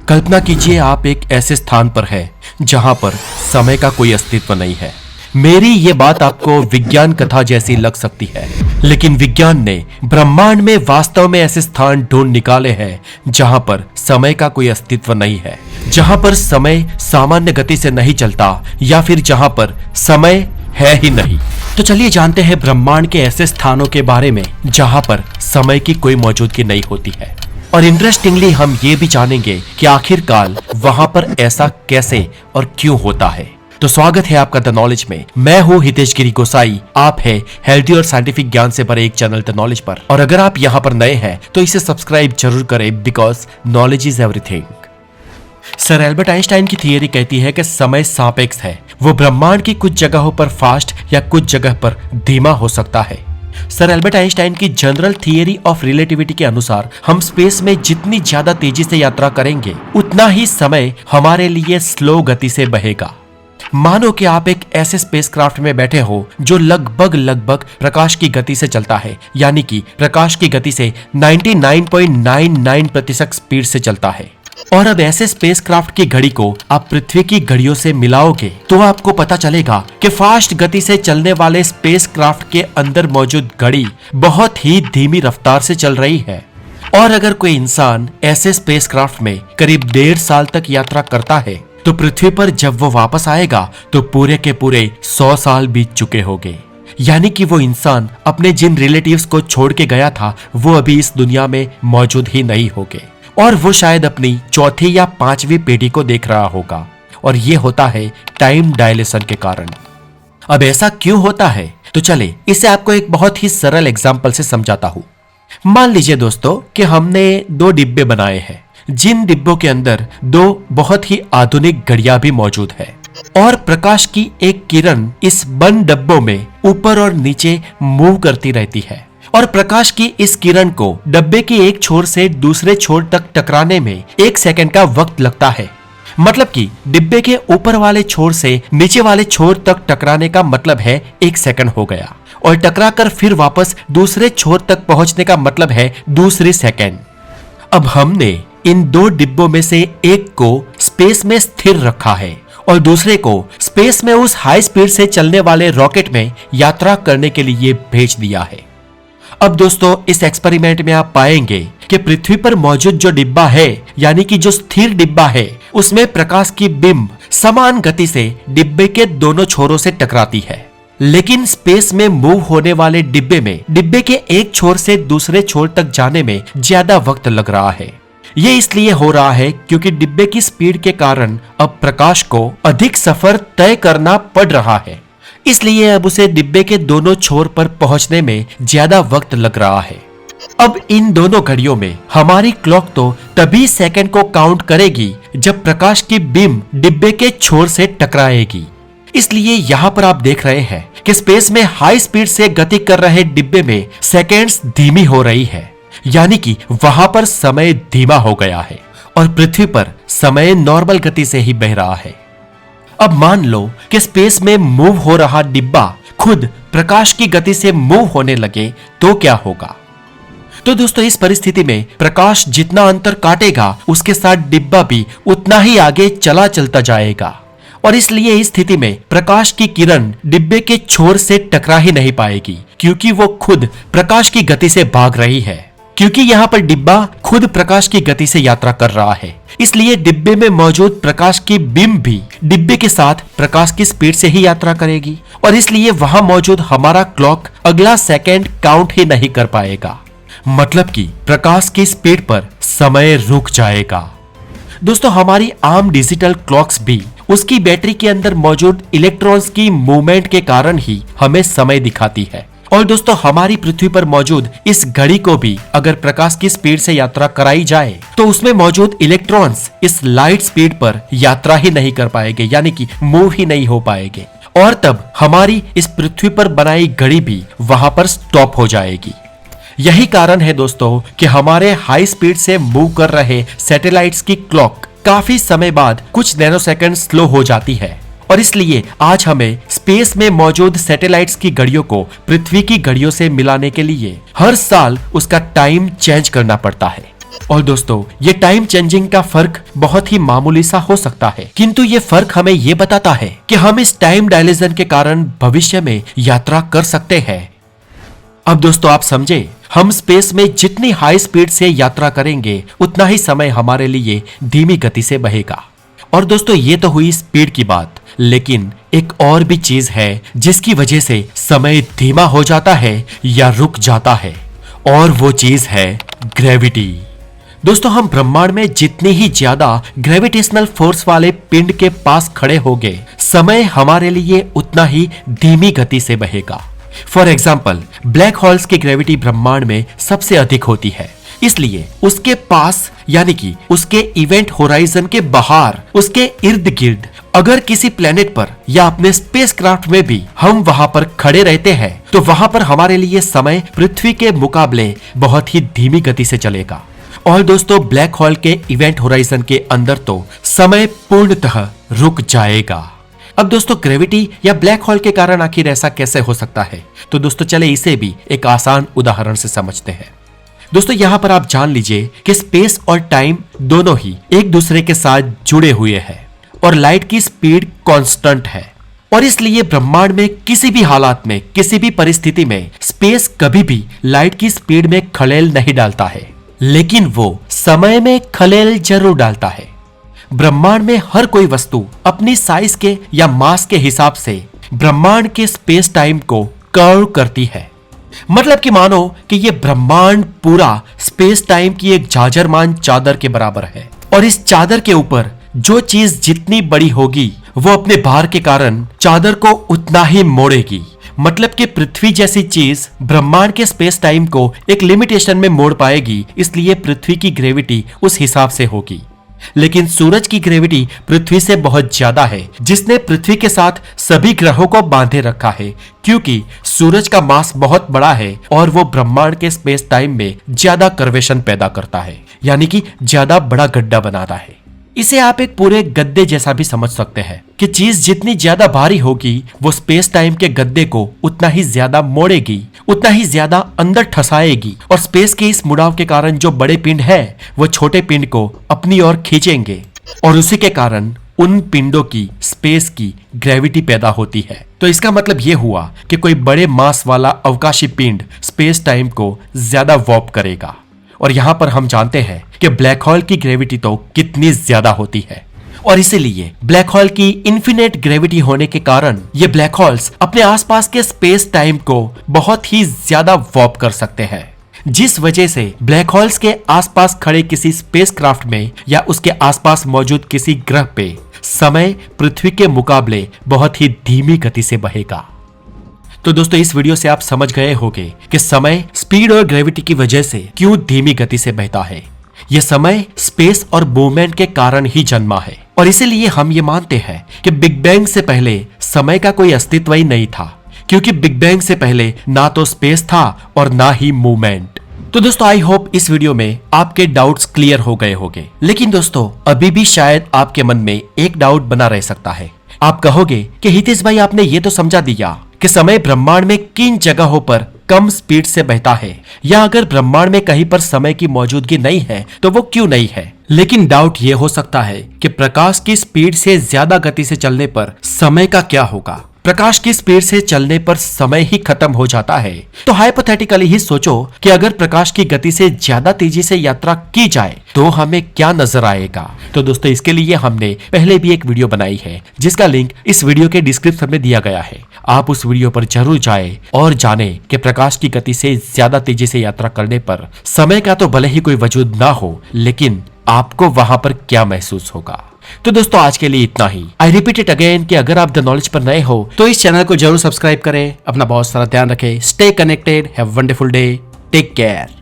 कल्पना कीजिए आप एक ऐसे स्थान पर हैं जहां पर समय का कोई अस्तित्व नहीं है। मेरी ये बात आपको विज्ञान कथा जैसी लग सकती है, लेकिन विज्ञान ने ब्रह्मांड में वास्तव में ऐसे स्थान ढूंढ निकाले हैं जहां पर समय का कोई अस्तित्व नहीं है, जहां पर समय सामान्य गति से नहीं चलता या फिर जहां पर समय है ही नहीं। तो चलिए जानते हैं ब्रह्मांड के ऐसे स्थानों के बारे में जहां पर समय की कोई मौजूदगी नहीं होती है। और इंटरेस्टिंगली हम ये भी जानेंगे कि आखिरकार वहां पर ऐसा कैसे और क्यों होता है। तो स्वागत है आपका द नॉलेज में। मैं हूं हितेश गिरी गोसाई। आप है हेल्दी और साइंटिफिक ज्ञान से भरे एक चैनल द नॉलेज पर। और अगर आप यहाँ पर नए हैं तो इसे सब्सक्राइब जरूर करें, because knowledge is everything. Sir Albert Einstein की थियरी कहती है कि समय सापेक्ष है। वो ब्रह्मांड की कुछ जगहों पर फास्ट या कुछ जगह पर धीमा हो सकता है। सर एल्बर्ट आइंस्टाइन की जनरल थियरी ऑफ रिलेटिविटी के अनुसार हम स्पेस में जितनी ज्यादा तेजी से यात्रा करेंगे उतना ही समय हमारे लिए स्लो गति से बहेगा। मानो कि आप एक ऐसे स्पेसक्राफ्ट में बैठे हो जो लगभग प्रकाश की गति से चलता है, यानी कि प्रकाश की गति से 99.99% स्पीड से चलता है। और अब ऐसे स्पेसक्राफ्ट की घड़ी को आप पृथ्वी की घड़ियों से मिलाओगे तो आपको पता चलेगा कि फास्ट गति से चलने वाले स्पेसक्राफ्ट के अंदर मौजूद घड़ी बहुत ही धीमी रफ्तार से चल रही है। और अगर कोई इंसान ऐसे स्पेसक्राफ्ट में करीब 1.5 साल तक यात्रा करता है तो पृथ्वी पर जब वो वापस आएगा तो पूरे के पूरे 100 साल बीत चुके होंगे। यानी कि वो इंसान अपने जिन रिलेटिव्स को छोड़ के गया था वो अभी इस दुनिया में मौजूद ही नहीं होंगे, और वो शायद अपनी चौथी या 5वीं पीढ़ी को देख रहा होगा। और ये होता है टाइम डायलेशन के कारण। अब ऐसा क्यों होता है, तो चले इसे आपको एक बहुत ही सरल एग्जाम्पल से समझाता हूं। मान लीजिए दोस्तों कि हमने 2 डिब्बे बनाए हैं, जिन डिब्बों के अंदर 2 बहुत ही आधुनिक घड़ियां भी मौजूद है। और प्रकाश की एक किरण इस बंद डब्बों में ऊपर और नीचे मूव करती रहती है, और प्रकाश की इस किरण को डब्बे के एक छोर से दूसरे छोर तक टकराने में 1 सेकंड का वक्त लगता है। मतलब कि डिब्बे के ऊपर वाले छोर से नीचे वाले छोर तक टकराने का मतलब है 1 सेकंड हो गया, और टकराकर फिर वापस दूसरे छोर तक पहुंचने का मतलब है दूसरे सेकंड। अब हमने इन 2 डिब्बों में से एक को स्पेस में स्थिर रखा है और दूसरे को स्पेस में उस हाई स्पीड से चलने वाले रॉकेट में यात्रा करने के लिए भेज दिया है। अब दोस्तों इस एक्सपेरिमेंट में आप पाएंगे कि पृथ्वी पर मौजूद जो डिब्बा है, यानी कि जो स्थिर डिब्बा है, उसमें प्रकाश की बिंब समान गति से डिब्बे के दोनों छोरों से टकराती है। लेकिन स्पेस में मूव होने वाले डिब्बे में डिब्बे के एक छोर से दूसरे छोर तक जाने में ज्यादा वक्त लग रहा है। ये इसलिए हो रहा है क्योंकि डिब्बे की स्पीड के कारण अब प्रकाश को अधिक सफर तय करना पड़ रहा है, इसलिए अब उसे डिब्बे के दोनों छोर पर पहुंचने में ज्यादा वक्त लग रहा है। अब इन दोनों घड़ियों में हमारी क्लॉक तो तभी सेकंड को काउंट करेगी जब प्रकाश की बीम डिब्बे के छोर से टकराएगी। इसलिए यहाँ पर आप देख रहे हैं कि स्पेस में हाई स्पीड से गति कर रहे डिब्बे में सेकंड्स धीमी हो रही है, यानी कि वहां पर समय धीमा हो गया है और पृथ्वी पर समय नॉर्मल गति से ही बह रहा है। अब मान लो कि स्पेस में मूव हो रहा डिब्बा खुद प्रकाश की गति से मूव होने लगे तो क्या होगा। तो दोस्तों इस परिस्थिति में प्रकाश जितना अंतर काटेगा उसके साथ डिब्बा भी उतना ही आगे चलता जाएगा, और इसलिए इस स्थिति में प्रकाश की किरण डिब्बे के छोर से टकरा ही नहीं पाएगी, क्योंकि वो खुद प्रकाश की गति से भाग रही है। क्योंकि यहाँ पर डिब्बा खुद प्रकाश की गति से यात्रा कर रहा है, इसलिए डिब्बे में मौजूद प्रकाश की बिंब भी डिब्बे के साथ प्रकाश की स्पीड से ही यात्रा करेगी, और इसलिए वहां मौजूद हमारा क्लॉक अगला सेकंड काउंट ही नहीं कर पाएगा। मतलब कि प्रकाश की स्पीड पर समय रुक जाएगा। दोस्तों हमारी आम डिजिटल क्लॉक्स भी उसकी बैटरी के अंदर मौजूद इलेक्ट्रॉन्स की मूवमेंट के कारण ही हमें समय दिखाती है। और दोस्तों हमारी पृथ्वी पर मौजूद इस घड़ी को भी अगर प्रकाश की स्पीड से यात्रा कराई जाए तो उसमें मौजूद इलेक्ट्रॉन्स इस लाइट स्पीड पर यात्रा ही नहीं कर पाएंगे, यानी कि मूव ही नहीं हो पाएंगे, और तब हमारी इस पृथ्वी पर बनाई घड़ी भी वहां पर स्टॉप हो जाएगी। यही कारण है दोस्तों कि हमारे हाई स्पीड से मूव कर रहे सैटेलाइट्स की क्लॉक काफी समय बाद कुछ नैनोसेकंड स्लो हो जाती है, और इसलिए आज हमें स्पेस में मौजूद सैटेलाइट्स की घड़ियों को पृथ्वी की घड़ियों से मिलाने के लिए हर साल उसका टाइम चेंज करना पड़ता है। और दोस्तों ये टाइम चेंजिंग का फर्क बहुत ही मामूली सा हो सकता है, किंतु ये फर्क हमें ये बताता है कि हम इस टाइम डायलेशन के कारण भविष्य में यात्रा कर सकते हैं। अब दोस्तों आप समझे, हम स्पेस में जितनी हाई स्पीड से यात्रा करेंगे उतना ही समय हमारे लिए धीमी गति से बहेगा। और दोस्तों ये तो हुई स्पीड की बात, लेकिन एक और भी चीज है जिसकी वजह से समय धीमा हो जाता है या रुक जाता है, और वो चीज है ग्रेविटी। दोस्तों हम ब्रह्मांड में जितनी ही ज्यादा ग्रेविटेशनल फोर्स वाले पिंड के पास खड़े होंगे, समय हमारे लिए उतना ही धीमी गति से बहेगा। फॉर एग्जाम्पल, ब्लैक होल्स की ग्रेविटी ब्रह्मांड में सबसे अधिक होती है, इसलिए उसके पास यानी कि उसके इवेंट होराइजन के बाहर, उसके इर्द गिर्द अगर किसी प्लेनेट पर या अपने स्पेसक्राफ्ट में भी हम वहां पर खड़े रहते हैं तो वहां पर हमारे लिए समय पृथ्वी के मुकाबले बहुत ही धीमी गति से चलेगा। और दोस्तों ब्लैक होल के इवेंट होराइजन के अंदर तो समय पूर्णतः रुक जाएगा। अब दोस्तों ग्रेविटी या ब्लैक होल के कारण आखिर ऐसा कैसे हो सकता है, तो दोस्तों चले इसे भी एक आसान उदाहरण से समझते हैं। दोस्तों यहाँ पर आप जान लीजिए कि स्पेस और टाइम दोनों ही एक दूसरे के साथ जुड़े हुए हैं और लाइट की स्पीड कांस्टेंट है, और इसलिए ब्रह्मांड में किसी भी हालात में, किसी भी परिस्थिति में स्पेस कभी भी लाइट की स्पीड में खलेल नहीं डालता है, लेकिन वो समय में खलेल जरूर डालता है। ब्रह्मांड में हर कोई वस्तु अपनी साइज के या मास के हिसाब से ब्रह्मांड के स्पेस टाइम को कर्व करती है। मतलब कि मानो कि ये ब्रह्मांड पूरा स्पेस टाइम की एक झाझरमान चादर के बराबर है, और इस चादर के ऊपर जो चीज जितनी बड़ी होगी वो अपने भार के कारण चादर को उतना ही मोड़ेगी। मतलब कि पृथ्वी जैसी चीज ब्रह्मांड के स्पेस टाइम को एक लिमिटेशन में मोड़ पाएगी, इसलिए पृथ्वी की ग्रेविटी उस हिसाब से होगी। लेकिन सूरज की ग्रेविटी पृथ्वी से बहुत ज्यादा है, जिसने पृथ्वी के साथ सभी ग्रहों को बांधे रखा है, क्योंकि सूरज का मास बहुत बड़ा है और वो ब्रह्मांड के स्पेस टाइम में ज्यादा कर्वेशन पैदा करता है, यानी कि ज्यादा बड़ा गड्ढा बनाता है। इसे आप एक पूरे गद्दे जैसा भी समझ सकते हैं कि चीज जितनी ज्यादा भारी होगी वो स्पेस टाइम के गद्दे को उतना ही ज्यादा मोड़ेगी, उतना ही ज्यादा अंदर ठसाएगी, और स्पेस के इस मुड़ाव के कारण जो बड़े पिंड है वो छोटे पिंड को अपनी ओर खींचेंगे, और उसी के कारण उन पिंडों की स्पेस की ग्रेविटी पैदा होती है। तो इसका मतलब ये हुआ कि कोई बड़े मास वाला अवकाशी पिंड स्पेस टाइम को ज्यादा वॉर्प करेगा। और यहाँ पर हम जानते हैं कि ब्लैक होल की ग्रेविटी तो कितनी ज्यादा होती है, और इसीलिए ब्लैक होल की इन्फिनिट ग्रेविटी होने के कारण ये ब्लैक होल्स अपने आसपास के स्पेस टाइम को बहुत ही ज्यादा वॉर्प कर सकते हैं, जिस वजह से ब्लैक होल्स के आसपास खड़े किसी स्पेसक्राफ्ट में या उसके आसपास मौजूद किसी ग्रह पे समय पृथ्वी के मुकाबले बहुत ही धीमी गति से बहेगा। तो दोस्तों इस वीडियो से आप समझ गए होंगे कि समय स्पीड और ग्रेविटी की वजह से क्यों धीमी गति से बहता है। यह समय स्पेस और मूवमेंट के कारण ही जन्मा है, और इसीलिए हम ये मानते हैं कि बिग बैंग से पहले समय का कोई अस्तित्व ही नहीं था, क्योंकि बिग बैंग से पहले ना तो स्पेस था और ना ही मूवमेंट। तो दोस्तों आई होप इस वीडियो में आपके डाउट्स क्लियर हो गए होंगे, लेकिन दोस्तों अभी भी शायद आपके मन में एक डाउट बना रह सकता है। आप कहोगे कि हितेश भाई आपने ये तो समझा दिया कि समय ब्रह्मांड में किन जगहों पर कम स्पीड से बहता है, या अगर ब्रह्मांड में कहीं पर समय की मौजूदगी नहीं है तो वो क्यों नहीं है। लेकिन डाउट ये हो सकता है कि प्रकाश की स्पीड से ज्यादा गति से चलने पर समय का क्या होगा। प्रकाश की स्पीड से चलने पर समय ही खत्म हो जाता है। तो हाइपोथेटिकली ही सोचो कि अगर प्रकाश की गति से ज्यादा तेजी से यात्रा की जाए तो हमें क्या नजर आएगा। तो दोस्तों इसके लिए हमने पहले भी एक वीडियो बनाई है, जिसका लिंक इस वीडियो के डिस्क्रिप्शन में दिया गया है। आप उस वीडियो पर जरूर जाएं और जानें कि प्रकाश की गति से ज्यादा तेजी से यात्रा करने पर समय का तो भले ही कोई वजूद ना हो, लेकिन आपको वहां पर क्या महसूस होगा। तो दोस्तों आज के लिए इतना ही। आई रिपीट इट अगेन कि अगर आप द नॉलेज पर नए हो तो इस चैनल को जरूर सब्सक्राइब करें। अपना बहुत सारा ध्यान रखें। Stay connected. Have a wonderful day. Take care.